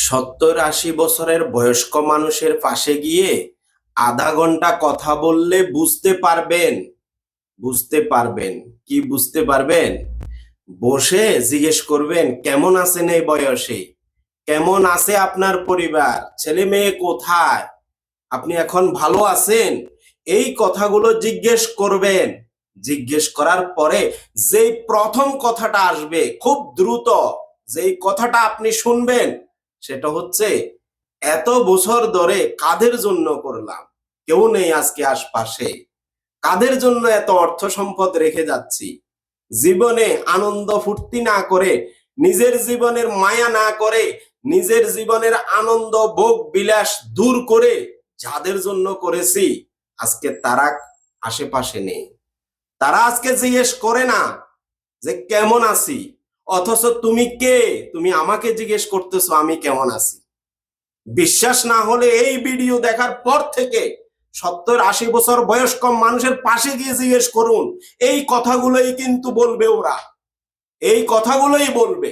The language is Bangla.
70-80 বছরের বয়স্ক মানুষের পাশে গিয়ে আধা ঘন্টা কথা বললে বুঝতে পারবেন কি বুঝতে পারবেন? বসে জিজ্ঞেস করবেন কেমন আছেন এই বয়সে, কেমন আছে আপনার পরিবার, ছেলে মেয়ে কোথায়, আপনি এখন ভালো আছেন? এই কথাগুলো জিজ্ঞেস করবেন। জিজ্ঞেস করার পরে যেই প্রথম কথাটা আসবে খুব দ্রুত, যেই কথাটা আপনি শুনবেন সেটা হচ্ছে, এত বছর ধরে কাদের জন্য করলাম, কেউ নেই আজকে আশপাশে, কাদের জন্য এত অর্থ সম্পদ রেখে যাচ্ছি, জীবনে আনন্দ ফুর্তি না করে, নিজের জীবনের মায়া না করে, নিজের জীবনের আনন্দ ভোগ বিলাস দূর করে যাদের জন্য করেছি আজকে তারা আশেপাশে নেই। তারা আজকে জিজ্ঞেস করে না যে কেমন আছি, অথচ তুমি কে, তুমি আমাকে জিজ্ঞেস করতেছো আমি কেমন আছি। বিশ্বাস না হলে এই ভিডিও দেখার পর থেকে 70-80 বছর বয়স্ক মানুষের পাশে গিয়ে জিজ্ঞেস করুন, এই কথাগুলোই কিন্তু বলবে ওরা, এই কথাগুলোই বলবে।